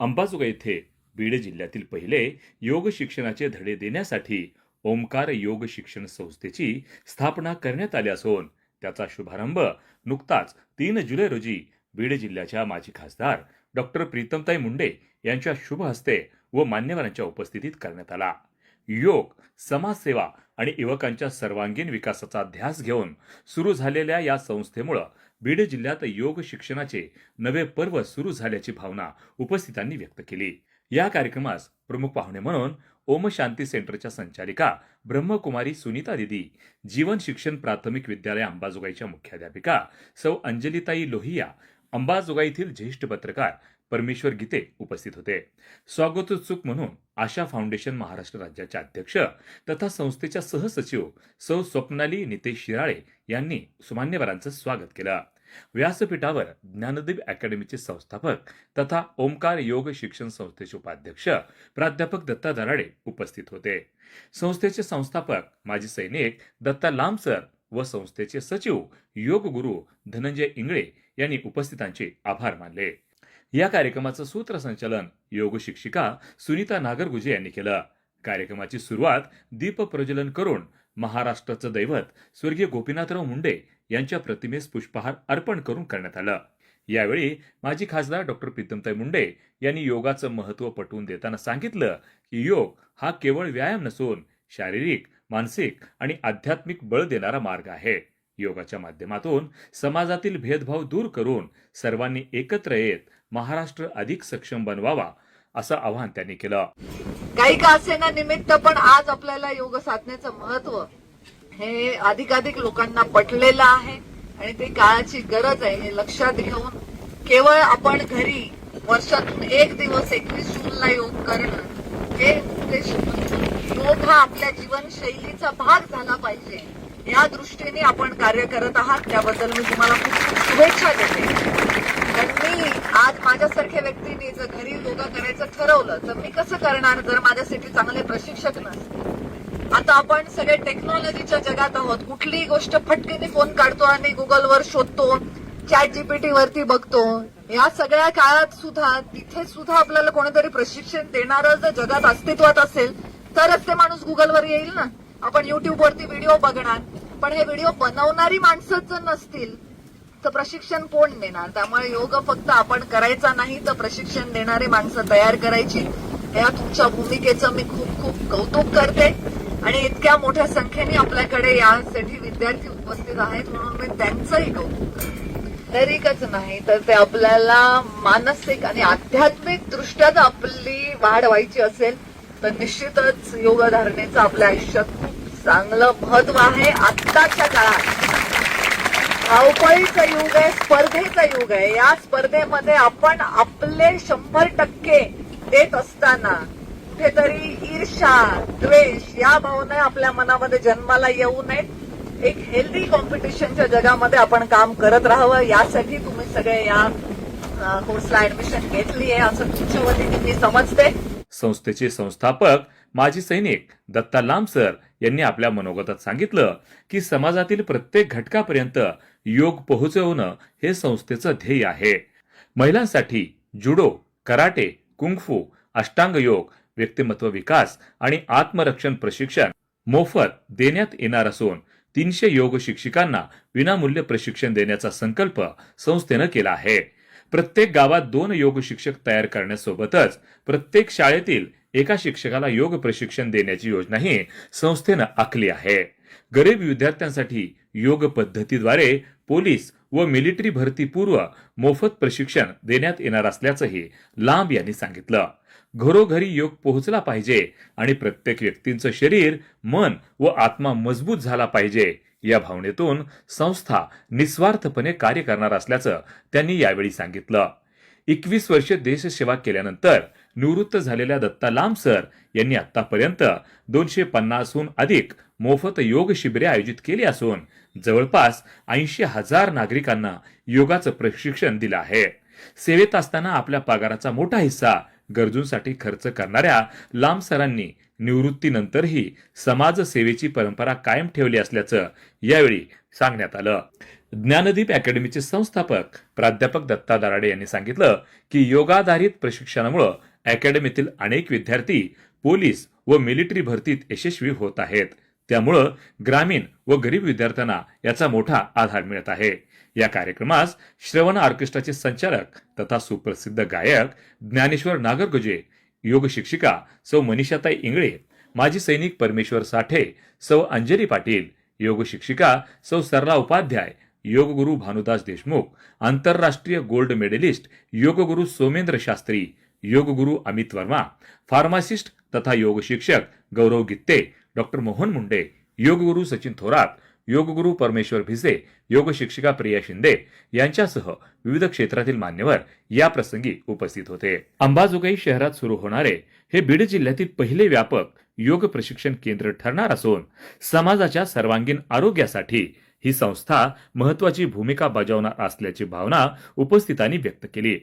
अंबाजोगाई येथे बीड जिल्ह्यातील पहिले योग शिक्षणाचे धडे देण्यासाठी ओमकार योग शिक्षण संस्थेची स्थापना करण्यात आली असून त्याचा शुभारंभ नुकताच 3 जुलै रोजी बीड जिल्ह्याच्या माजी खासदार डॉक्टर प्रीतमताई मुंडे यांच्या शुभ हस्ते व मान्यवरांच्या उपस्थितीत करण्यात आला। योग, समाजसेवा आणि युवकांच्या सर्वांगीण विकासाचा ध्यास घेऊन सुरू झालेल्या या संस्थेमुळे बीड जिल्ह्यात योग शिक्षणाचे नवे पर्व सुरू झाल्याची भावना उपस्थितांनी व्यक्त केली। या कार्यक्रमास प्रमुख पाहुणे म्हणून ओम शांती सेंटरच्या संचालिका ब्रह्मकुमारी सुनीता दिदी, जीवन शिक्षण प्राथमिक विद्यालय अंबाजोगाईच्या मुख्याध्यापिका सौ अंजलीताई लोहिया, अंबाजोगाईतील ज्येष्ठ पत्रकार परमेश्वर गीते उपस्थित होते। स्वागतोत्सुक म्हणून आशा फाउंडेशन महाराष्ट्र राज्याचे अध्यक्ष तथा संस्थेच्या सहसचिव सौ स्वप्नाली नितेश शिराळे यांनी मान्यवरांचं स्वागत केलं। व्यासपीठावर ज्ञानदीप अकॅडमीचे संस्थापक तथा ओमकार योग शिक्षण संस्थेचे उपाध्यक्ष प्राध्यापक दत्ता दराडे उपस्थित होते। संस्थेचे संस्थापक माजी सैनिक दत्ता लांबसर व संस्थेचे सचिव योग गुरु धनंजय इंगळे यांनी उपस्थितांचे आभार मानले। या कार्यक्रमाचं सूत्रसंचालन योग शिक्षिका सुनीता नागरगुजे यांनी केलं। कार्यक्रमाची सुरुवात दीप प्रज्वलन करून महाराष्ट्राचं दैवत स्वर्गीय गोपीनाथराव मुंडे यांच्या प्रतिमेस पुष्पहार अर्पण करून करण्यात आलं। यावेळी माजी खासदार डॉक्टर प्रीतमताई मुंडे यांनी योगाचं महत्त्व पटवून देताना सांगितलं की योग हा केवळ व्यायाम नसून शारीरिक, मानसिक आणि आध्यात्मिक बळ देणारा मार्ग आहे। योगाच्या माध्यमातून समाजातील भेदभाव दूर करून सर्वांनी एकत्र येत महाराष्ट्र अधिक सक्षम बनवावा असं आवाहन त्यांनी केलं। काही का असेना निमित्त पण आज आपल्याला योग साधनेचं महत्त्व हे अधिकाधिक लोकांना पटलेलं आहे आणि ते काळाची गरज आहे हे लक्षात घेऊन केवळ आपण घरी वर्षातून एक दिवस 21 जूनला योग करणं हे उद्देश नसून योग हा आपल्या जीवनशैलीचा भाग झाला पाहिजे या दृष्टीने आपण कार्य करत आहात। त्याबद्दल मी तुम्हाला खूप खूप शुभेच्छा देते। पण मी आज माझ्यासारख्या व्यक्तीने जर घरी योगा करायचं ठरवलं तर मी कसं करणार जर माझ्यासाठी चांगले प्रशिक्षक नसतील। आता आपण सगळे टेक्नॉलॉजीच्या जगात आहोत। कुठलीही गोष्ट फटकेने फोन काढतो आणि गुगलवर शोधतो, चॅट जीपीटी वरती बघतो। या सगळ्या काळात सुद्धा तिथे सुद्धा आपल्याला कोणीतरी प्रशिक्षण देणारं जर जगात अस्तित्वात असेल तरच ते माणूस गुगलवर येईल ना। आपण युट्यूब वरती व्हिडिओ बघणार, पण हे व्हिडिओ बनवणारी माणसं जर नसतील तर प्रशिक्षण कोण देणार? त्यामुळे योग फक्त आपण करायचा नाही तर प्रशिक्षण देणारी माणसं तयार करायची। या तुमच्या भूमिकेचं मी खूप खूप कौतुक करते आणि इतक्या मोठ्या संख्येने आपल्याकडे यासाठी विद्यार्थी उपस्थित आहेत म्हणून मी त्यांचंही कौतुक करते। शारीरिकच नाही तर ते आपल्याला मानसिक आणि आध्यात्मिक दृष्ट्या जर आपली वाढ व्हायची असेल तर निश्चितच योग धारणेचं आपल्या आयुष्यात खूप चांगलं महत्व आहे। आत्ताच्या काळात धावपळीचं युग आहे, स्पर्धेचं युग आहे। या स्पर्धेमध्ये आपण आपले 100% देत असताना कुठेतरी ईर्ष्या, द्वेष या भावना आपल्या मनामध्ये जन्माला येऊ नयेत। एक हेल्दी कॉम्पिटिशनच्या जगामध्ये आपण काम करत राहावं यासाठी तुम्ही सगळे या कोर्सला ऍडमिशन घेतली आहे असं तुमच्या वतीने मी समजते। संस्थेचे संस्थापक माजी सैनिक दत्ता लांबसर यांनी आपल्या मनोगतात सांगितलं की समाजातील प्रत्येक घटकापर्यंत योग पोहोचवणं हे संस्थेचं ध्येय आहे। महिलांसाठी जुडो, कराटे, कुंगफू, अष्टांग योग, व्यक्तिमत्व विकास आणि आत्मरक्षण प्रशिक्षण मोफत देण्यात येणार असून 300 योग शिक्षिकांना विनामूल्य प्रशिक्षण देण्याचा संकल्प संस्थेनं केला आहे। प्रत्येक गावात 2 योग शिक्षक तयार करण्यासोबतच प्रत्येक शाळेतील एका शिक्षकाला योग प्रशिक्षण देण्याची योजनाही संस्थेनं आखली आहे। गरीब विद्यार्थ्यांसाठी योग पद्धतीद्वारे पोलीस व मिलिटरी भरती पूर्व मोफत प्रशिक्षण देण्यात येणार असल्याचंही लांब यांनी सांगितलं। घरोघरी योग पोहोचला पाहिजे आणि प्रत्येक व्यक्तीचं शरीर, मन व आत्मा मजबूत झाला पाहिजे या भावनेतून संस्था निस्वार्थपणे कार्य करणार असल्याचं त्यांनी यावेळी सांगितलं। 21 वर्ष देशसेवा केल्यानंतर निवृत्त झालेल्या दत्ता लांबसर यांनी आतापर्यंत 250हून अधिक मोफत योग शिबिरे आयोजित केली असून जवळपास 80,000 नागरिकांना योगाचं प्रशिक्षण दिलं आहे। सेवेत असताना आपल्या पगाराचा मोठा हिस्सा गरजूंसाठी खर्च करणाऱ्या लांबसरांनी निवृत्तीनंतरही समाजसेवेची परंपरा कायम ठेवली असल्याचं यावेळी सांगण्यात आलं। ज्ञानदीप अकॅडमीचे संस्थापक प्राध्यापक दत्ता दराडे यांनी सांगितलं की योगाधारित प्रशिक्षणामुळे अकॅडमीतील अनेक विद्यार्थी पोलीस व मिलिटरी भरतीत यशस्वी होत आहेत. त्यामुळं ग्रामीण व गरीब विद्यार्थ्यांना याचा मोठा आधार मिळत आहे. या कार्यक्रमास श्रवण ऑर्केस्ट्राचे संचालक तथा सुप्रसिद्ध गायक ज्ञानेश्वर नागरगोजे, योग शिक्षिका सौ मनीषाताई इंगळे, माजी सैनिक परमेश्वर साठे, सौ अंजली पाटील, योग शिक्षिका सौ सरला उपाध्याय, योगगुरु भानुदास देशमुख, आंतरराष्ट्रीय गोल्ड मेडलिस्ट योगगुरु सोमेंद्र शास्त्री, योगगुरु अमित वर्मा, फार्मासिस्ट तथा योग शिक्षक गौरव गित्ते, डॉक्टर मोहन मुंडे, योगगुरु सचिन थोरात, योगगुरु परमेश्वर भिसे, योग शिक्षिका प्रिया शिंदे यांच्यासह विविध क्षेत्रातील मान्यवर या प्रसंगी उपस्थित होते. अंबाजोगाई शहरात सुरू होणारे हे बीड जिल्ह्यातील पहिले व्यापक योग प्रशिक्षण केंद्र ठरणार असून समाजाच्या सर्वांगीण आरोग्यासाठी ही संस्था महत्वाची भूमिका बजावणार असल्याची भावना उपस्थितांनी व्यक्त केली.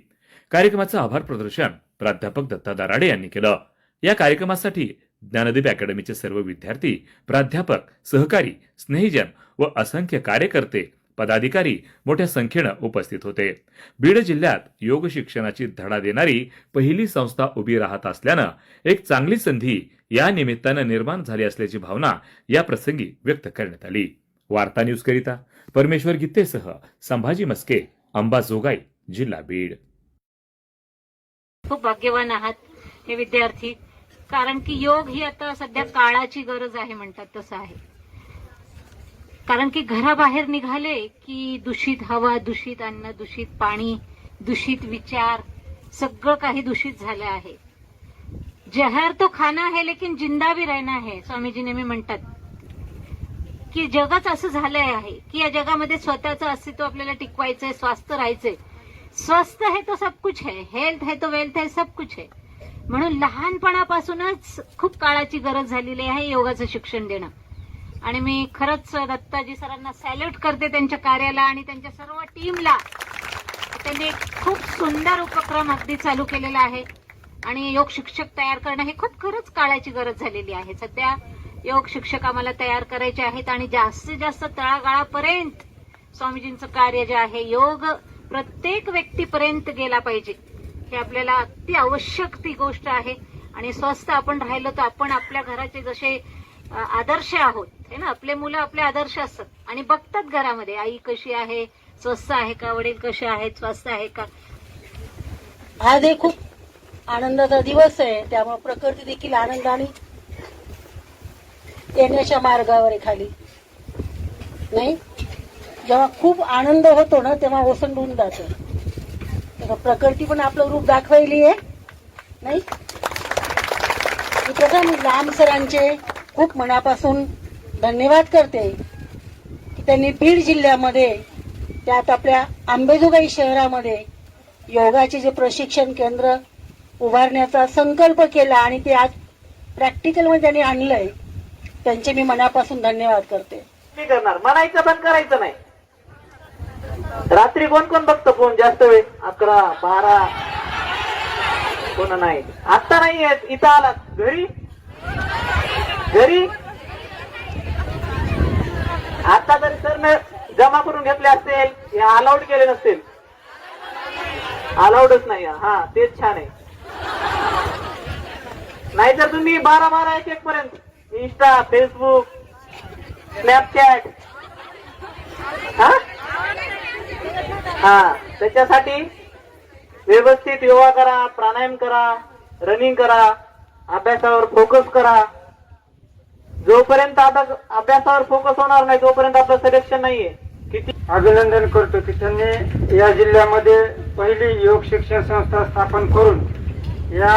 कार्यक्रमाचं आभार प्रदर्शन प्राध्यापक दत्ता दराडे यांनी केलं. या कार्यक्रमासाठी ज्ञानदीप अकॅडमीचे सर्व विद्यार्थी, प्राध्यापक, सहकारी, स्नेहीजन व असंख्य कार्यकर्ते, पदाधिकारी मोठ्या संख्येनं उपस्थित होते. बीड जिल्ह्यात योग शिक्षणाची धडा देणारी पहिली संस्था उभी राहत असल्यानं एक चांगली संधी या निमित्तानं निर्माण झाली असल्याची भावना या प्रसंगी व्यक्त करण्यात आली. वार्ता न्यूज करिता परमेश्वर गित्तेसह संभाजी मस्के, अंबाजोगाई, जिल्हा बीड. खूप भाग्यवान आहात हे विद्यार्थी, कारण की योग ही आता सध्या काळाची गरज आहे म्हणतात तसं आहे. कारण की घराबाहेर निघाले की दूषित हवा, दूषित अन्न, दूषित पाणी, दूषित विचार, सगळं काही दूषित झालं आहे. जहर तो खाना है लेकिन जिंदा भी रहना है, स्वामीजी नेहमी म्हणतात की जगच असं झालंय आहे की या जगामध्ये स्वतःचं अस्तित्व आपल्याला टिकवायचंय, स्वास्थ्य राहायचंय. स्वस्थ है तो सब कुछ है, हेल्थ है तो वेल्थ है, सब कुछ है. म्हणून लहानपणापासूनच खूप काळाची गरज झालेली आहे योगाचं शिक्षण देणं. आणि मी खरंच दत्ताजी सरांना सॅल्यूट करते त्यांच्या कार्याला आणि त्यांच्या सर्व टीमला. त्यांनी एक खूप सुंदर उपक्रम अगदी चालू केलेला आहे आणि योग शिक्षक तयार करणं हे खूप खरंच काळाची गरज झालेली आहे. सध्या योग शिक्षक आम्हाला तयार करायचे आहेत आणि जास्तीत जास्त तळागाळापर्यंत स्वामीजींचं कार्य जे आहे, योग प्रत्येक व्यक्तीपर्यंत गेला पाहिजे. हे आपल्याला अति आवश्यक ती गोष्ट आहे. आणि स्वस्थ आपण राहिलो तर आपण आपल्या घराचे जसे आदर्श आहोत हे ना, आपले मुलं आपले आदर्श असतात आणि बघतात घरामध्ये आई कशी आहे, स्वस्थ आहे का, वडील कसे आहेत, स्वस्थ आहे का. आज एक खूप आनंदाचा दिवस आहे, त्यामुळे प्रकृती देखील आनंदाने येण्याच्या मार्गावर आहे खाली. नाही, जेव्हा खूप आनंद होतो ना तेव्हा ओसंडून जातं. प्रकृती पण आपलं रूप दाखवायली आहे. नाही, प्रथम लांब सरांचे खूप मनापासून धन्यवाद करते की त्यांनी बीड जिल्ह्यामध्ये, त्यात आपल्या अंबाजोगाई शहरामध्ये योगाचे जे प्रशिक्षण केंद्र उभारण्याचा संकल्प केला आणि ते आज प्रॅक्टिकलमध्ये त्यांनी आणलंय. त्यांचे मी मनापासून धन्यवाद करते. करणार म्हणायचं पण करायचं नाही. रात्री कोण कोण बघतो फोन जास्त वेळ? 11, 12 कोण नाही. आता नाही येत, इथं आलात घरी आता जरी सरने जमा करून घेतले असतील, हे अलाउड केले नसतील. अलाउडच नाही. हा, तेच छान आहे. नाहीतर तुम्ही 12 1 पर्यंत इंस्टा, फेसबुक, स्नॅपचॅट, हा त्याच्यासाठी व्यवस्थित योगा करा, प्राणायाम करा, रनिंग करा, अभ्यासावर फोकस करा. जोपर्यंत अभ्यासावर फोकस होणार नाही तोपर्यंत आपलं सिलेक्शन नाहीये. किती अभिनंदन करतो की त्यांनी या जिल्ह्यामध्ये पहिली योग शिक्षण संस्था स्थापन करून या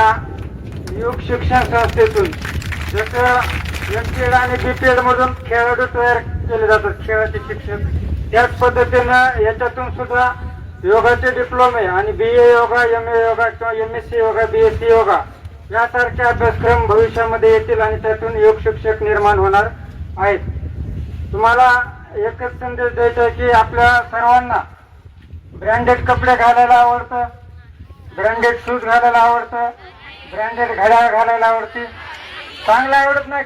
योग शिक्षण संस्थेतून जसं एमपीएड आणि बीपीएड मधून खेळाडू तयार केले जातात, खेळाचे शिक्षक, त्याच पद्धतीनं याच्यातून सुद्धा योगाचे डिप्लोमे आणि BA योगा, MA योगा किंवा MSc योगा, BSc योगा यासारखे अभ्यासक्रम भविष्यामध्ये येतील आणि त्यातून योग शिक्षक निर्माण होणार आहेत. तुम्हाला एकच संदेश द्यायचा आहे की आपल्या सर्वांना ब्रँडेड कपडे घालायला आवडतं, ब्रँडेड शूज घालायला आवडतं, ब्रँडेड घड्याळ घालायला आवडते. चांगलं आवडत नाही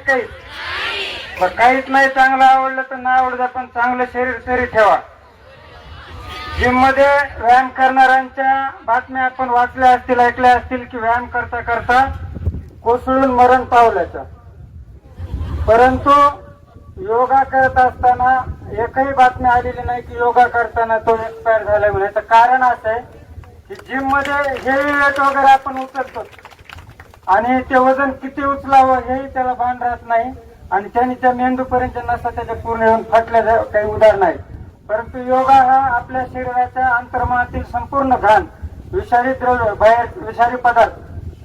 काहीच नाही चांगलं आवडलं तर नाही आवडत, पण चांगलं शरीर तरी ठेवा. जिम मध्ये व्यायाम करणाऱ्यांच्या बातम्या आपण वाचल्या असतील, ऐकल्या असतील की व्यायाम करता करता कोसळून मरण पावल्याचं. परंतु योगा करत असताना एकही बातमी आलेली नाही की योगा करताना तो एक्सपायर झालाय म्हणायचं. कारण असं आहे की जिम मध्ये हेवी वेट वगैरे आपण उचलतो आणि ते वजन किती उचलावं हेही त्याला भान राहत नाही आणि त्या मेंदूपर्यंत नसा त्याच्या पूर्ण येऊन फाटल्या काही उदाहरण आहेत. परंतु योगा हा आपल्या शरीराच्या अंतर्मनातील संपूर्ण घाण, विषारी द्रव्य, विषारी पदार्थ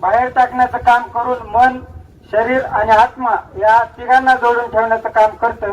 बाहेर टाकण्याचं काम करून मन, शरीर आणि आत्मा या तिघांना जोडून ठेवण्याचं काम करतं.